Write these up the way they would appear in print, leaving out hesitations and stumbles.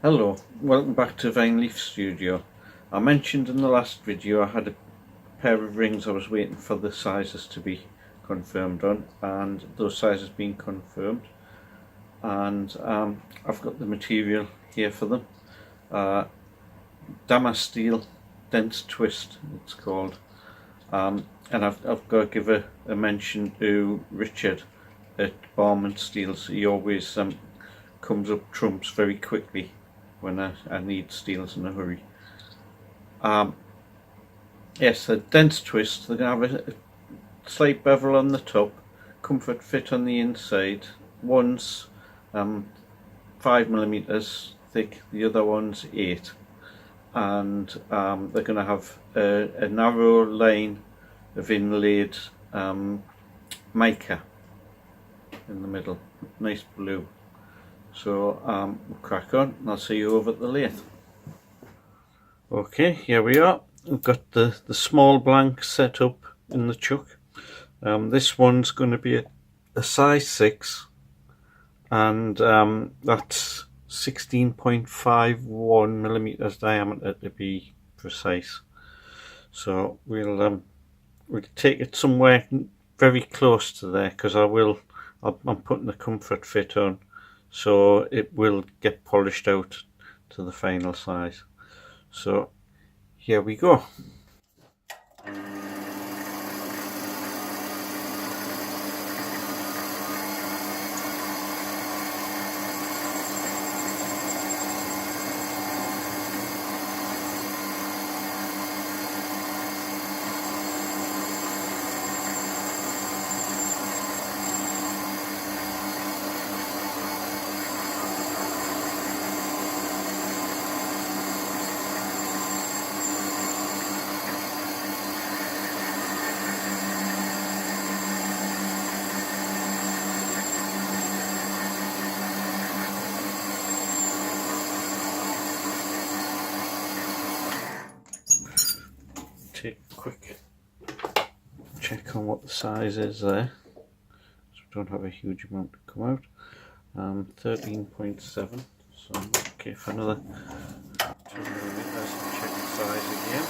Hello, welcome back to Vineleafstudio. I mentioned in the last video I had a pair of rings I was waiting for the sizes to be confirmed on, and those sizes being confirmed, and I've got the material here for them. Damascus steel dense twist it's called, and I've got to give a mention to Richard at Barman Steels. He always comes up trumps very quickly when I need steels in a hurry. Yes, a dense twist. They're going to have a slight bevel on the top, comfort fit on the inside. One's 5mm thick, the other one's 8, and they're going to have a narrow line of inlaid mica in the middle, nice blue. So we'll crack on and I'll see you over at the lathe. Okay, here we are. We've got the small blank set up in the chuck. This one's going to be a size 6, and that's 16.51mm diameter to be precise. So we'll take it somewhere very close to there, because I'm putting the comfort fit on, so it will get polished out to the final size. So here we go. Take a quick check on what the size is there, so we don't have a huge amount to come out. 13.7, so okay for another 2mm. Check the size again.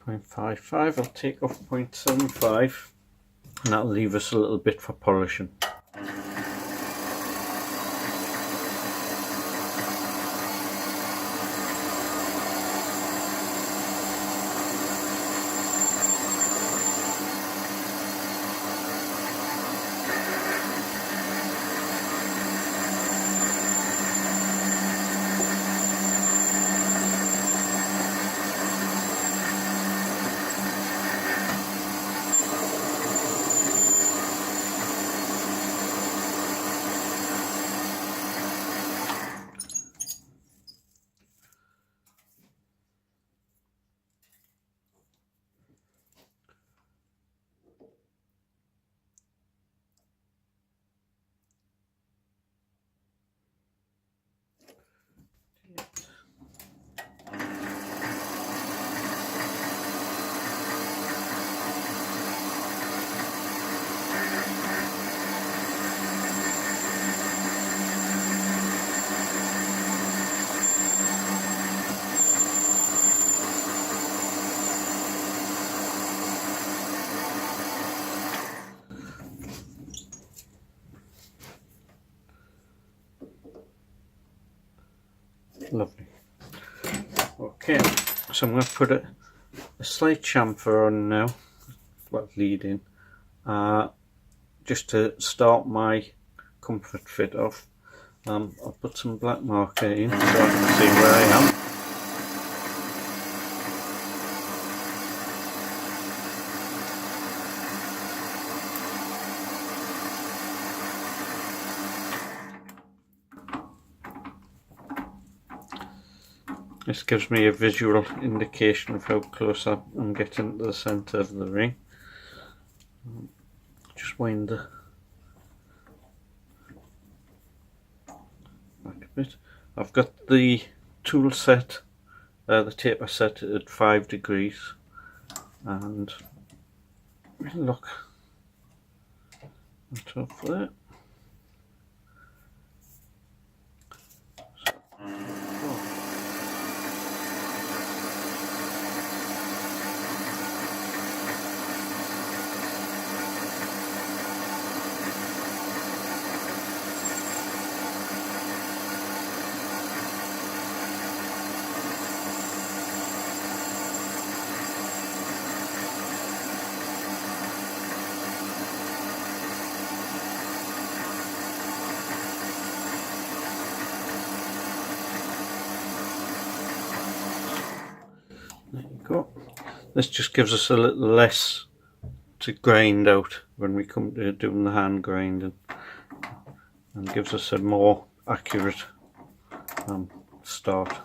.55. I'll take off 0.75, and that'll leave us a little bit for polishing. Lovely. Okay, so I'm going to put a slight chamfer on now, well, leading, just to start my comfort fit off. I'll put some black marker in so I can see where I am. This gives me a visual indication of how close I'm getting to the centre of the ring. Just wind the back a bit. I've got the tool set, the taper set at 5 degrees, and look at up there. There you go. This just gives us a little less to grind out when we come to doing the hand grinding, and gives us a more accurate start.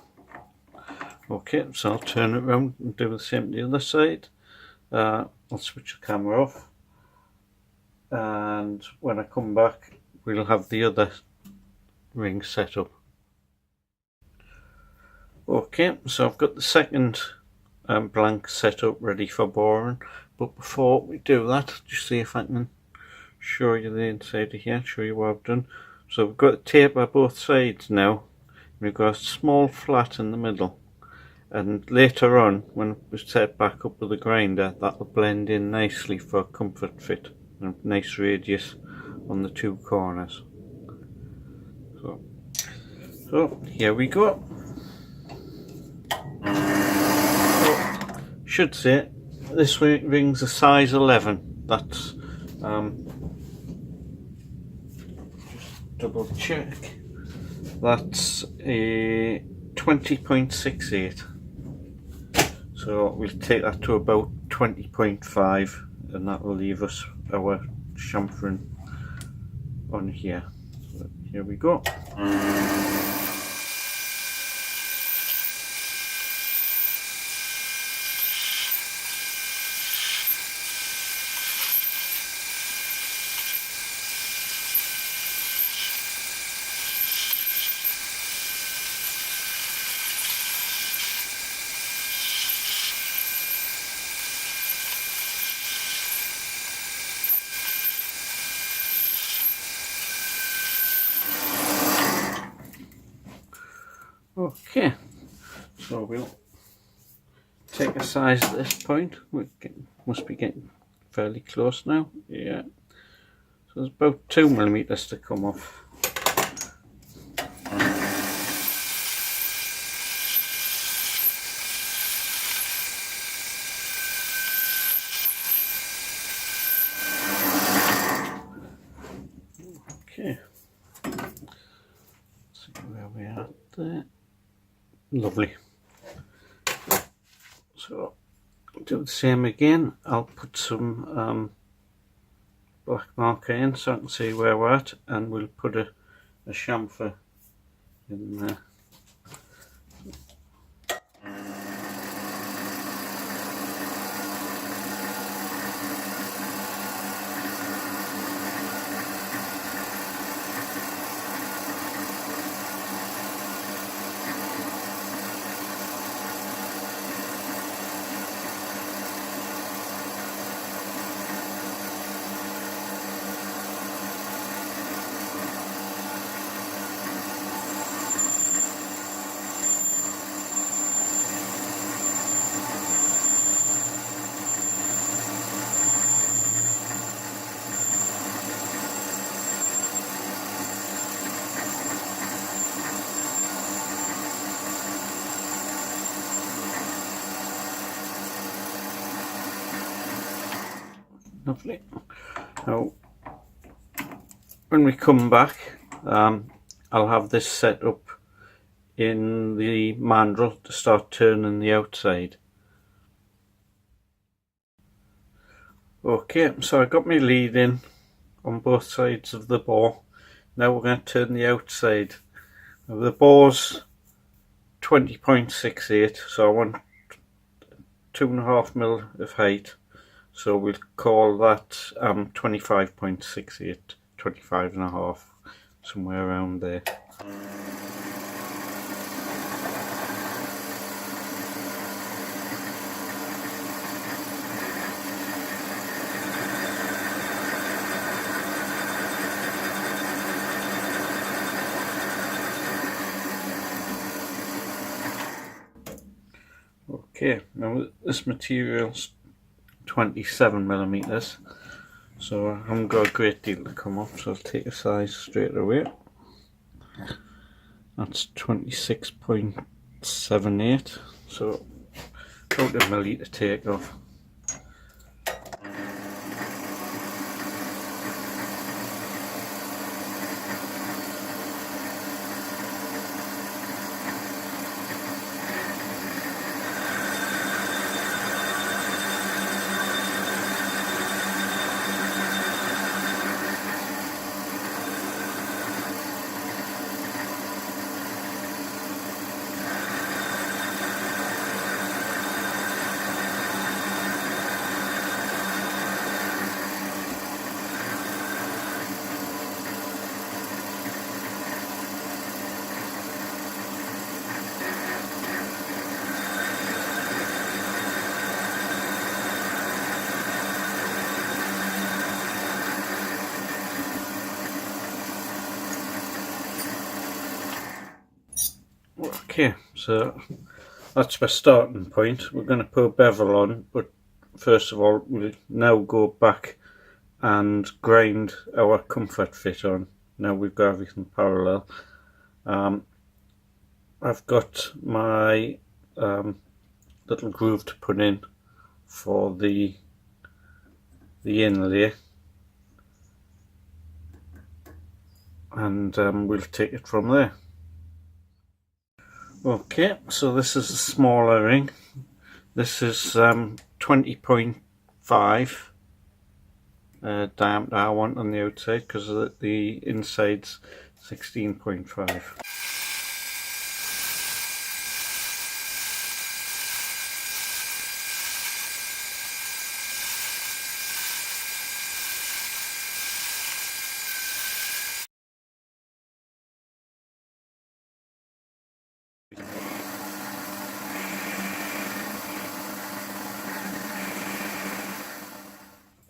Okay, so I'll turn it around and do the same to the other side. I'll switch the camera off, and when I come back we'll have the other ring set up. Okay, so I've got the second blank set up ready for boring, but before we do that, just see if I can show you the inside of here, show you what I've done. So we've got taper both sides now, we've got a small flat in the middle, and later on when we set back up with the grinder, that will blend in nicely for a comfort fit, and a nice radius on the two corners. So here we go. Should say this ring's a size 11. That's just double check. That's a 20.68. So we'll take that to about 20.5, and that will leave us our chamfering on here. So here we go. Okay, so we'll take a size at this point. Must be getting fairly close now. Yeah, so there's about 2mm to come off. Okay, let's see where we are there. Lovely. So do the same again. I'll put some black marker in so I can see where we're at, and we'll put a chamfer in there. Lovely. Now, when we come back, I'll have this set up in the mandrel to start turning the outside. Okay, so I got my lead in on both sides of the bore. Now we're going to turn the outside. Now the bore's 20.68, so I want 2.5 mil of height, so we'll call that 25.68, 25.5, somewhere around there. Okay, now this material's 27mm, so I haven't got a great deal to come off, so I'll take a size straight away. That's 26.78, so about a milli to take off. Okay, so that's my starting point. We're going to put a bevel on, but first of all we'll now go back and grind our comfort fit on. Now we've got everything parallel. I've got my little groove to put in for the inlay, and we'll take it from there. Okay, so this is a smaller ring. This is 20.5 diameter I want on the outside, because the inside's 16.5.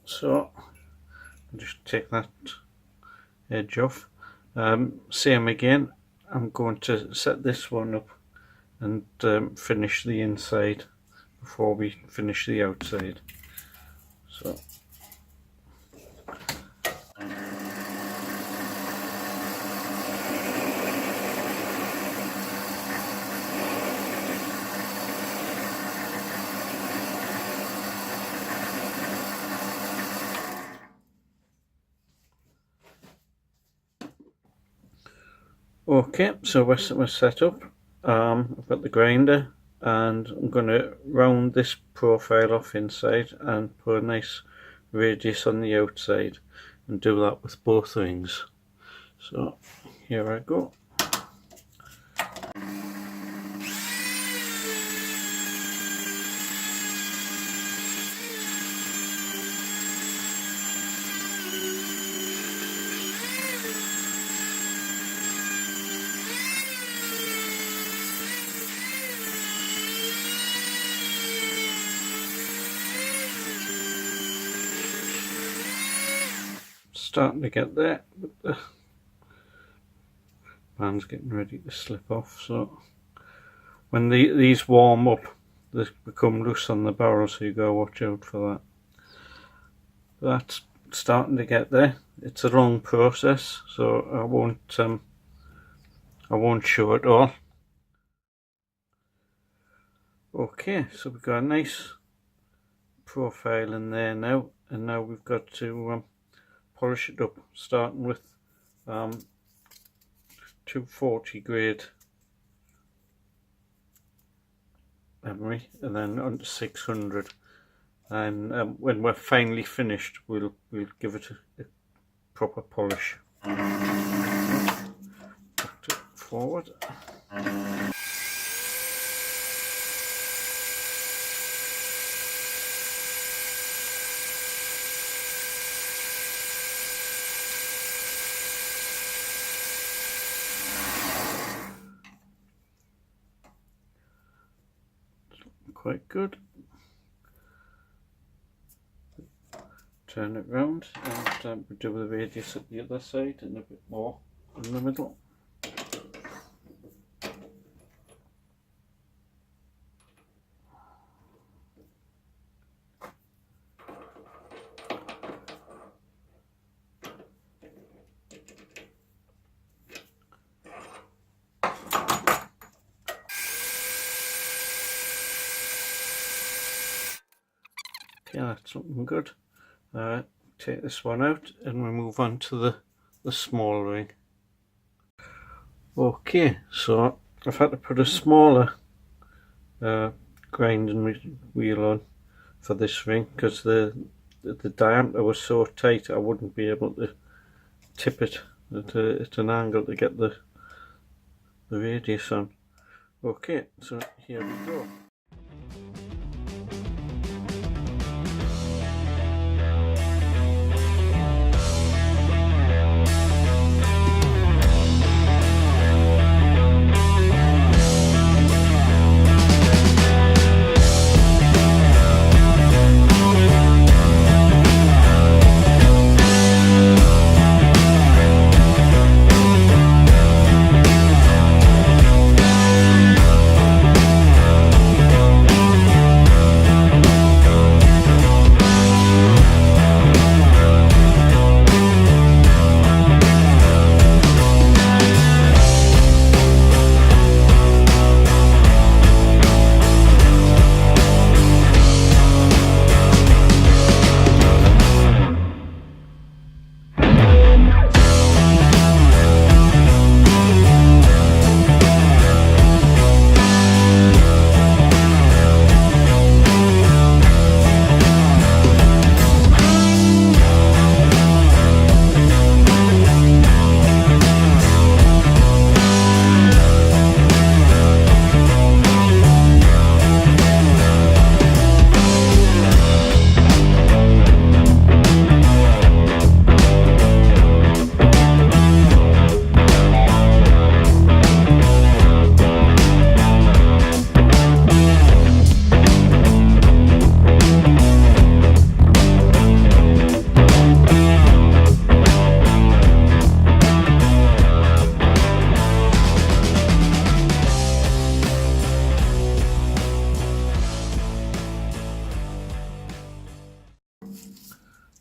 So I'll just take that edge off. Same again, I'm going to set this one up and finish the inside before we finish the outside. So okay, so we're set up. I've got the grinder, and I'm going to round this profile off inside and put a nice radius on the outside, and do that with both rings. So here I go. Starting to get there, but the band's getting ready to slip off, so when these warm up they become loose on the barrel, so you gotta watch out for that. That's starting to get there. It's a long process, so I won't show it all. Okay, so we've got a nice profile in there now, and now we've got to polish it up, starting with 240 grade emery, and then on to 600. And when we're finally finished, we'll give it a proper polish. Back to forward. Quite good. Turn it round and we do the radius at the other side and a bit more in the middle. Okay, that's looking good. Take this one out and we move on to the small ring. Okay, so I've had to put a smaller grinding wheel on for this ring because the diameter was so tight I wouldn't be able to tip it at an angle to get the radius on. Okay, so here we go.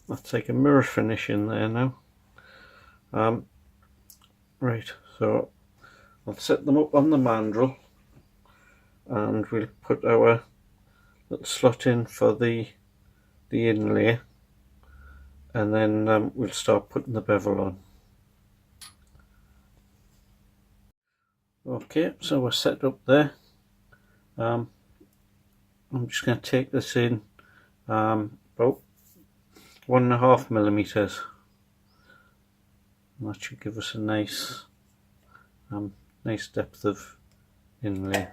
I'll take a mirror finish in there now. Right, so I'll set them up on the mandrel and we'll put our little slot in for the inlay, and then we'll start putting the bevel on. Okay, so we're set up there. I'm just going to take this in about 1.5 millimeters. And that should give us a nice depth of inlay.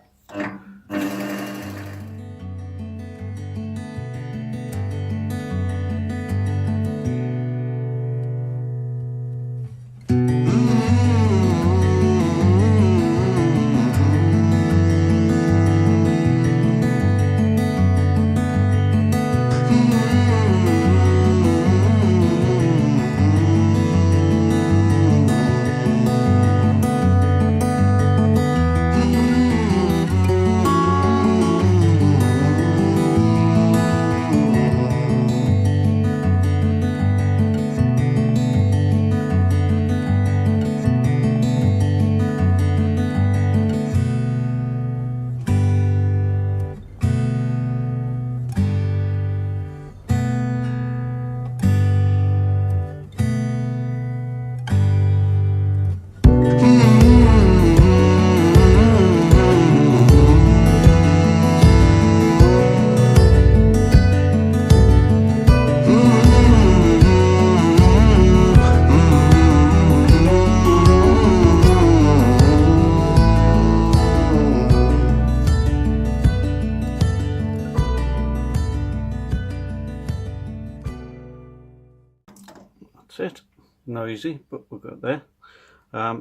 That's it. Noisy, but we got there.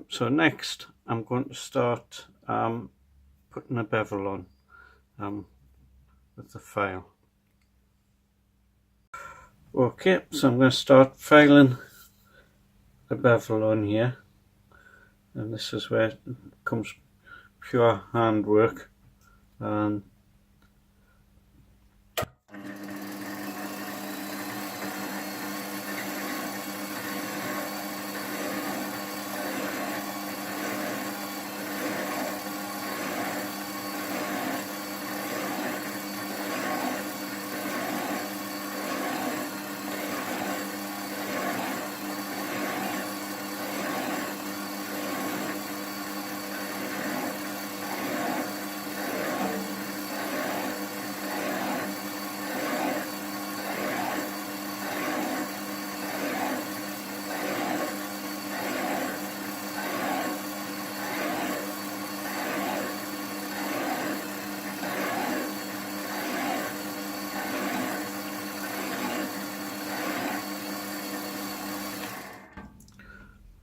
So next I'm going to start putting a bevel on with the file. Okay, so I'm going to start filing the bevel on here, and this is where it comes pure handwork. And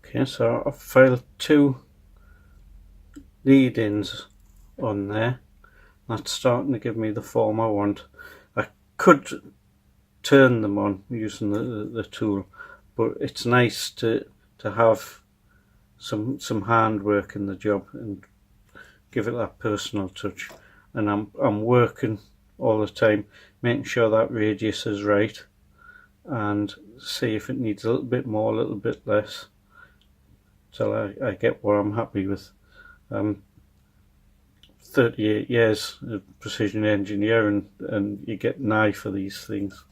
okay, so I've filed 2 lead-ins on there. That's starting to give me the form I want. I could turn them on using the tool, but it's nice to have some handwork in the job and give it that personal touch. And I'm working all the time, making sure that radius is right, and see if it needs a little bit more, a little bit less, till I get what I'm happy with. 38 years of precision engineering, and you get an eye for these things.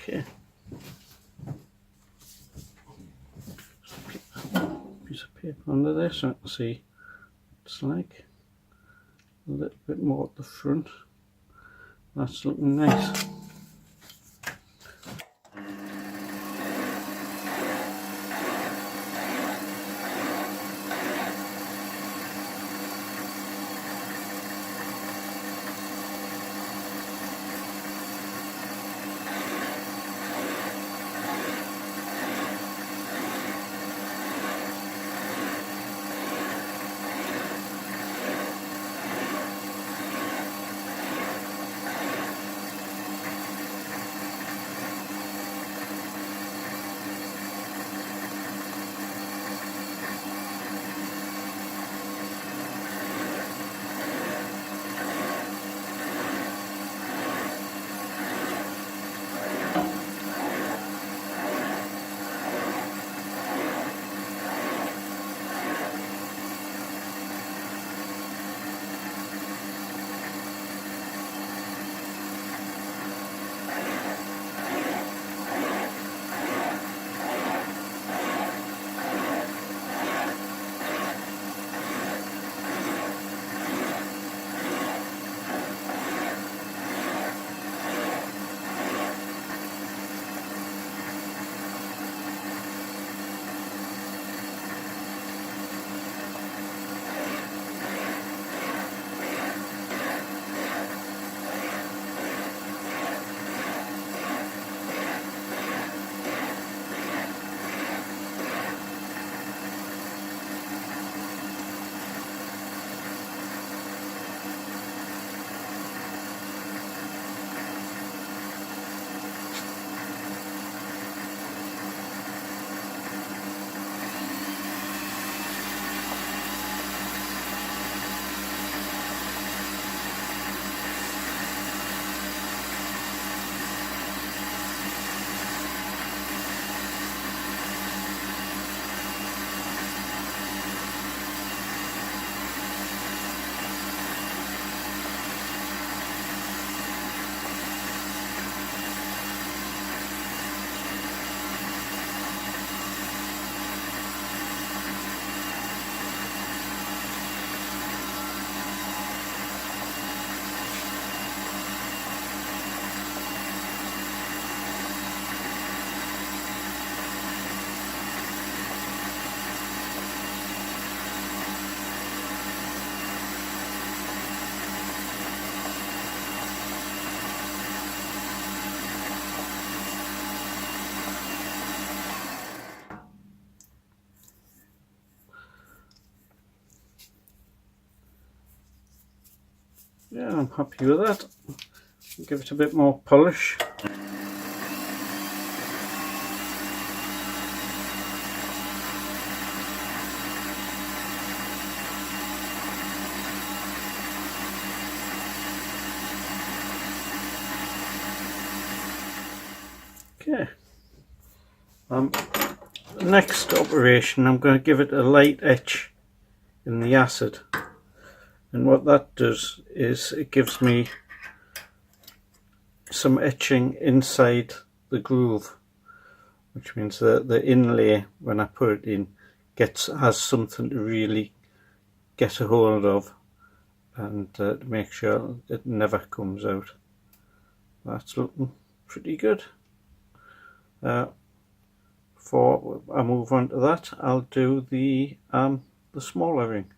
Okay, piece of paper under there so I can see what it's like. A little bit more at the front. That's looking nice. yeah, I'm happy with that. Give it a bit more polish. Okay. Next operation, I'm going to give it a light etch in the acid, and what that does is it gives me some etching inside the groove, which means that the inlay, when I put it in, has something to really get a hold of, and to make sure it never comes out. That's looking pretty good. Before I move on to that, I'll do the smaller ring.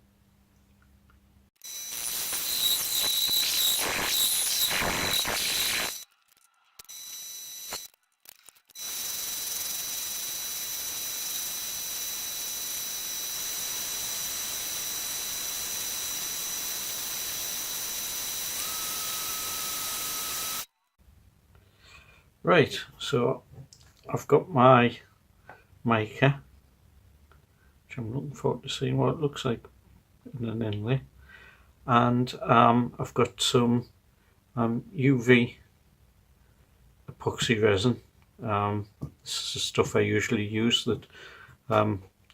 Right, so I've got my mica, which I'm looking forward to seeing what it looks like in an inlay, and I've got some UV epoxy resin. This is stuff I usually use that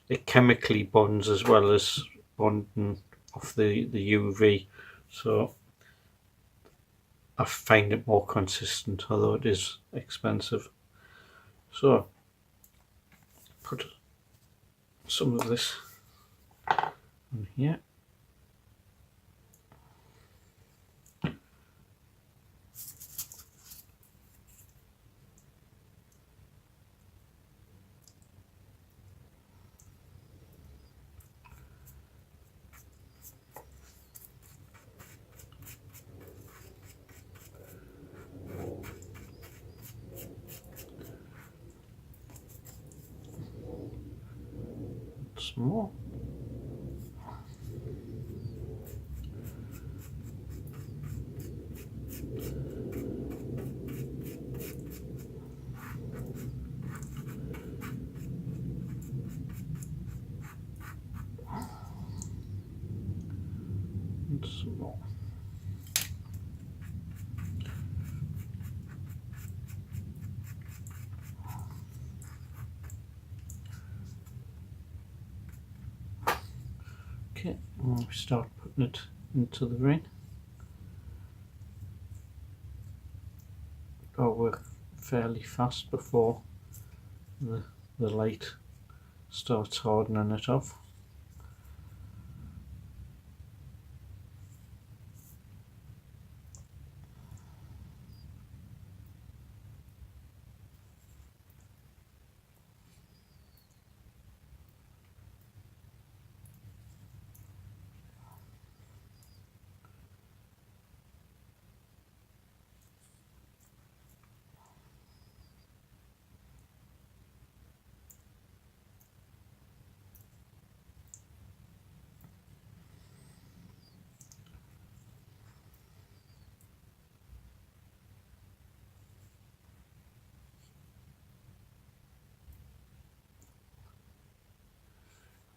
it chemically bonds as well as bonding off the UV, so I find it more consistent, although it is expensive. So put some of this on here. Some more. And some more. Okay, and we start putting it into the ring. I'll work fairly fast before the light starts hardening it off.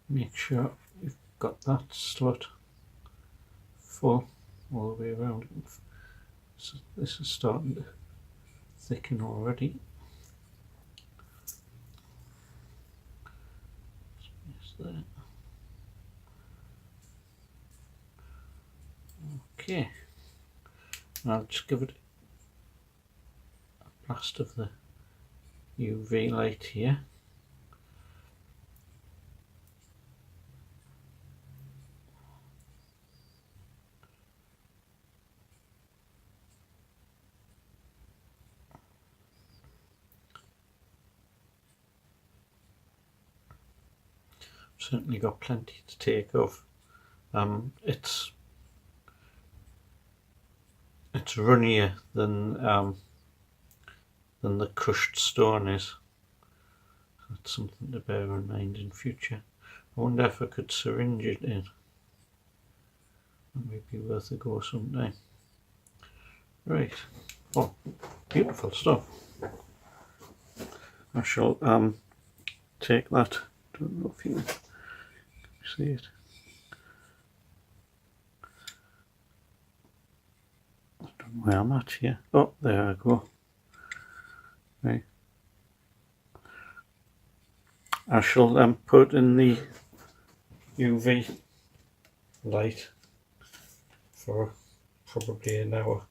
Make sure you've got that slot full all the way around. So this is starting to thicken already. There. Okay, and I'll just give it a blast of the UV light here. Certainly got plenty to take off. It's runnier than the crushed stone is. That's something to bear in mind in future. I wonder if I could syringe it in. That might be worth a go sometime. Right. Oh, beautiful stuff. I shall take that. Don't know if you can see it. I don't know where I'm at here. Oh, there I go. Right. I shall put in the UV light for probably an hour.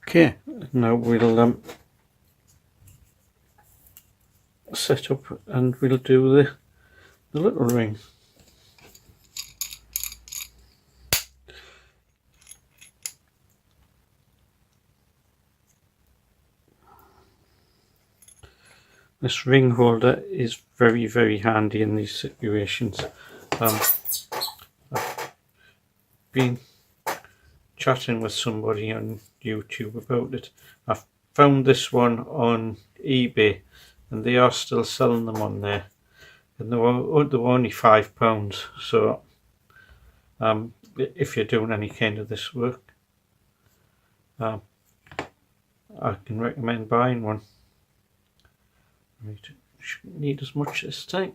Okay, now we'll set up and we'll do the little ring. This ring holder is very, very handy in these situations. I've been chatting with somebody on YouTube about it. I found this one on eBay and they are still selling them on there, and they were only £5. So if you're doing any kind of this work, I can recommend buying one. Right, shouldn't need as much this time.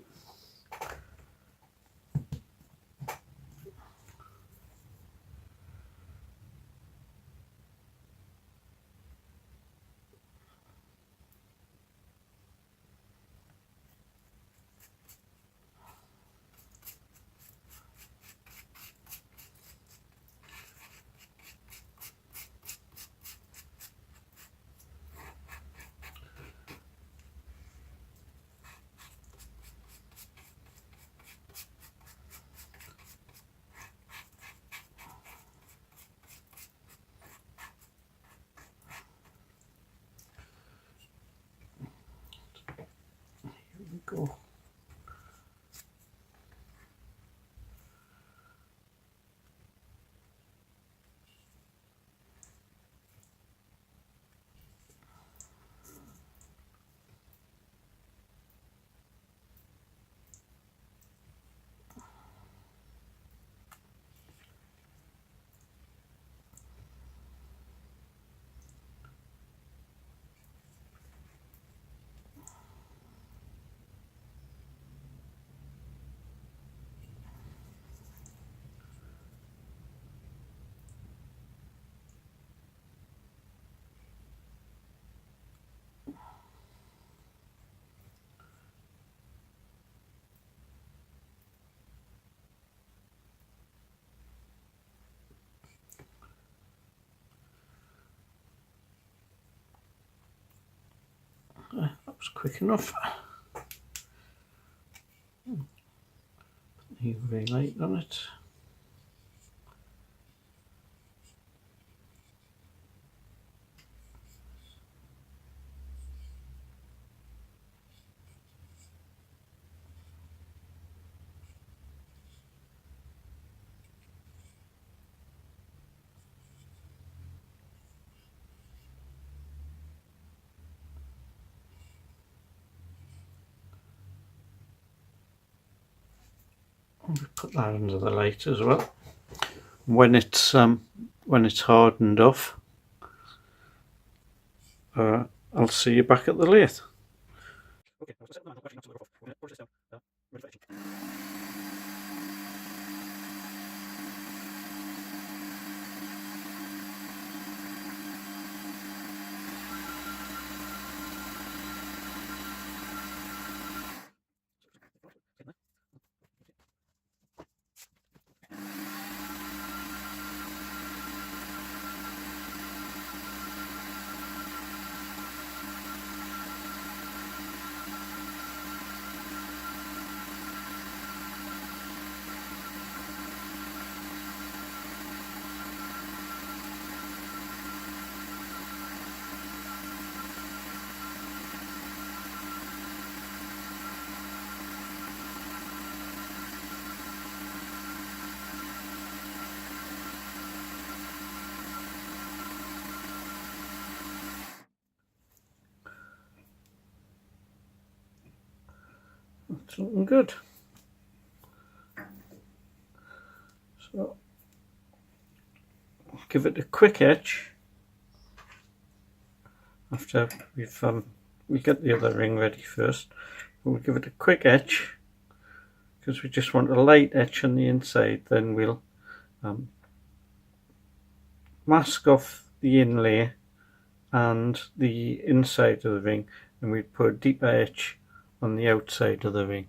Here we go. That was quick enough. UV light on it. We put that under the light as well. When it's hardened off, I'll see you back at the lathe. Okay, that's looking good. So give it a quick etch after we get the other ring ready first. We'll give it a quick etch because we just want a light etch on the inside. Then we'll mask off the inlay and the inside of the ring, and we'll put a deeper etch on the outside of the ring.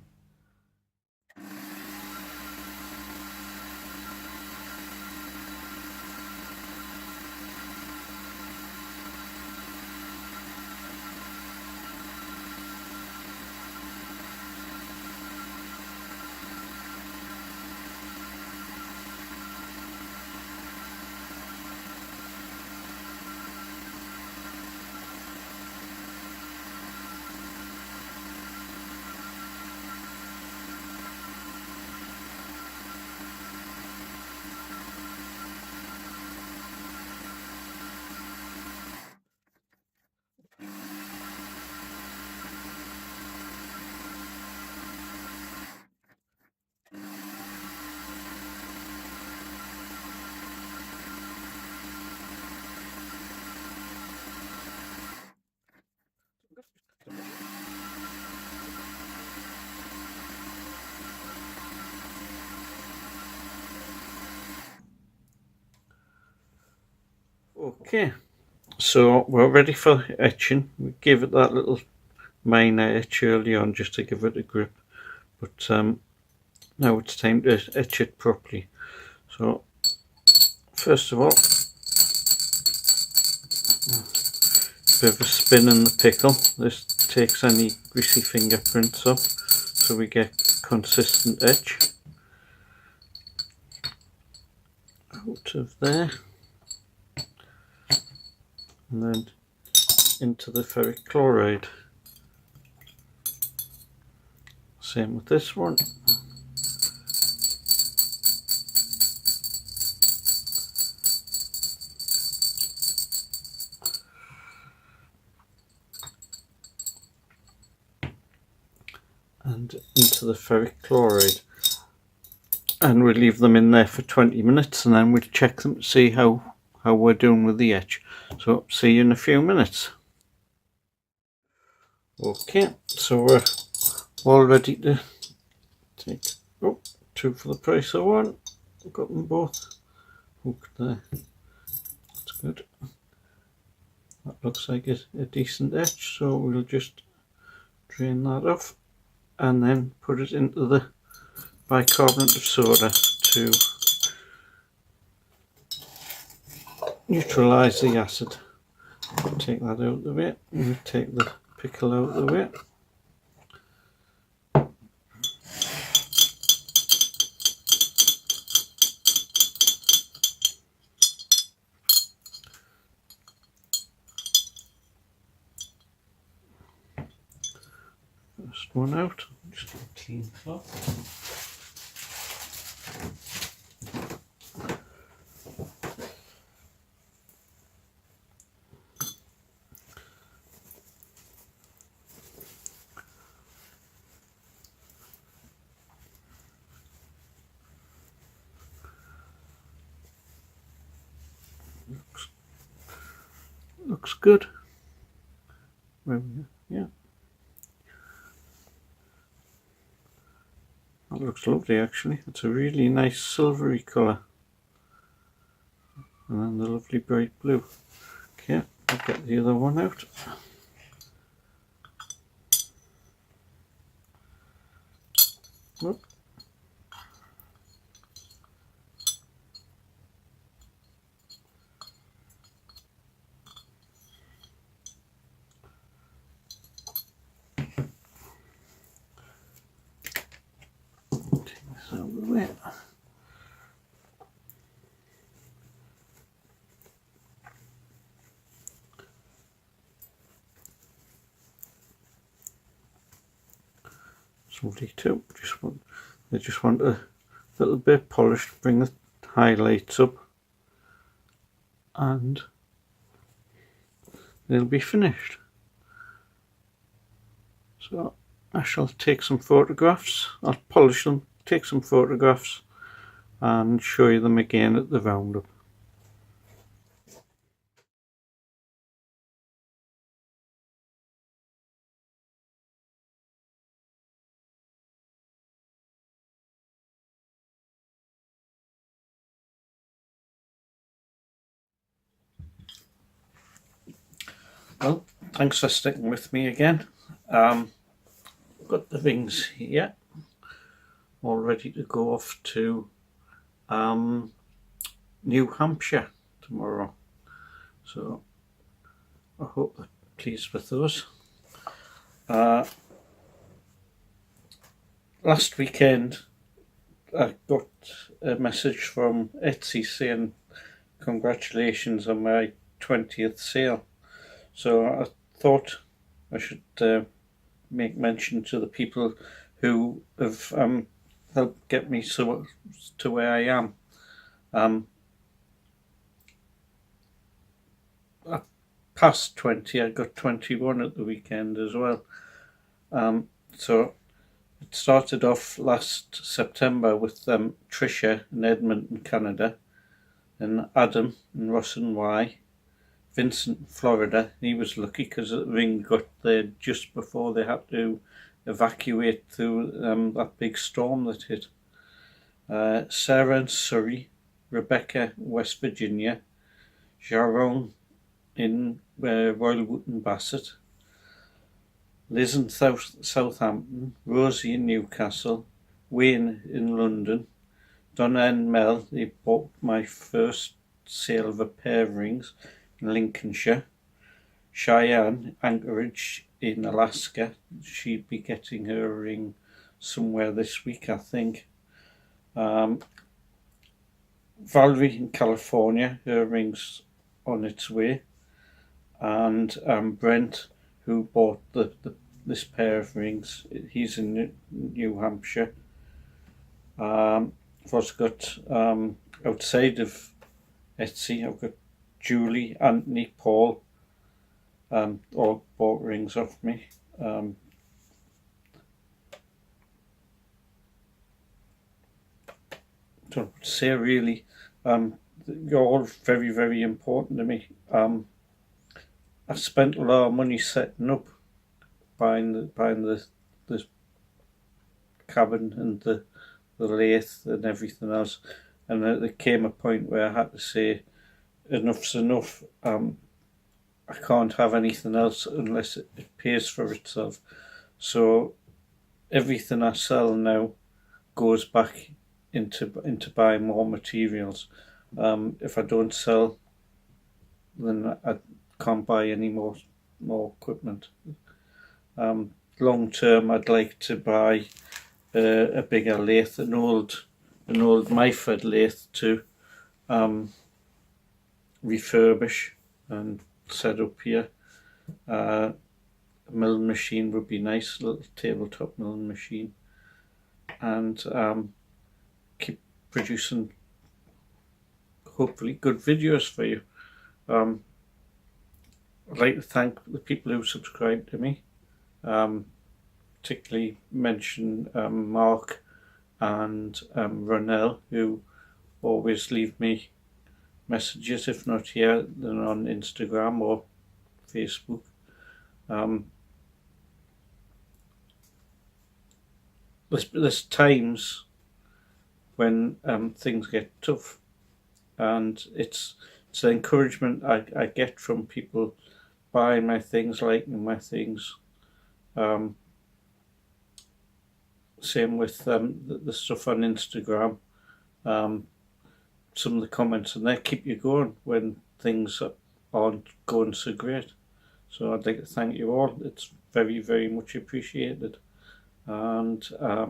Okay, so we're ready for etching. We gave it that little minor etch early on just to give it a grip, but now it's time to etch it properly. So first of all, a bit of a spin in the pickle. This takes any greasy fingerprints off, so we get consistent etch out of there, and then into the ferric chloride. Same with this one. And into the ferric chloride. And we'll leave them in there for 20 minutes, and then we'll check them to see how we're doing with the etch. So see you in a few minutes. Okay, so we're all ready to take, oh, 2 for the price of 1. I've got them both hooked there. That's good. That looks like a decent etch, so we'll just drain that off and then put it into the bicarbonate of soda to neutralise the acid. Take that out of the way, and we'll take the pickle out of the way. First one out, just a clean cloth. Looks good. Yeah, that looks lovely actually. It's a really nice silvery colour, and then the lovely bright blue. Okay, I'll get the other one out. Look. Out of the way. It's lovely too. They just want a little bit polished, bring the highlights up, and they'll be finished. So I shall take some photographs. I'll polish them, take some photographs, and show you them again at the roundup. Well, thanks for sticking with me again. Got the things here all ready to go off to New Hampshire tomorrow, so I hope they're pleased with those. Last weekend I got a message from Etsy saying congratulations on my 20th sale, so I thought I should make mention to the people who have helped get me to where I am. I passed 20, I got 21 at the weekend as well. So it started off last September with Tricia in Edmonton, Canada, and Adam in Ross and Y, Vincent in Florida. He was lucky because the ring got there just before they had to evacuate through that big storm that hit. Sarah in Surrey, Rebecca in West Virginia, Sharon in Royal Wootton Bassett, Liz in Southampton, Rosie in Newcastle, Wayne in London, Donna and Mel, they bought my first sale of a pair of rings in Lincolnshire. Cheyenne, Anchorage in Alaska, she'd be getting her ring somewhere this week, I think. Valerie in California, her ring's on its way. And Brent, who bought this pair of rings, he's in New Hampshire. I've also got outside of Etsy, I've got Julie, Anthony, Paul, all bought rings off me. Don't know what to say really. You're all very, very important to me. I spent a lot of money setting up, buying the cabin and the lathe and everything else, and there came a point where I had to say enough's enough. I can't have anything else unless it pays for itself. So everything I sell now goes back into buying more materials. If I don't sell, then I can't buy any more equipment. Long term, I'd like to buy a bigger lathe, an old Myford lathe to refurbish and set up here. A milling machine would be nice, a little tabletop milling machine, and keep producing hopefully good videos for you. I'd like to thank the people who subscribe to me, particularly mention Mark and Ronell, who always leave me messages, if not here, then on Instagram or Facebook. There's times when things get tough, and it's the encouragement I get from people buying my things, liking my things. Same with the stuff on Instagram. Some of the comments and they keep you going when things aren't going so great. So I'd like to thank you all. It's very, very much appreciated. And I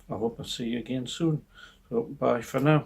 hope I see you again soon. So bye for now.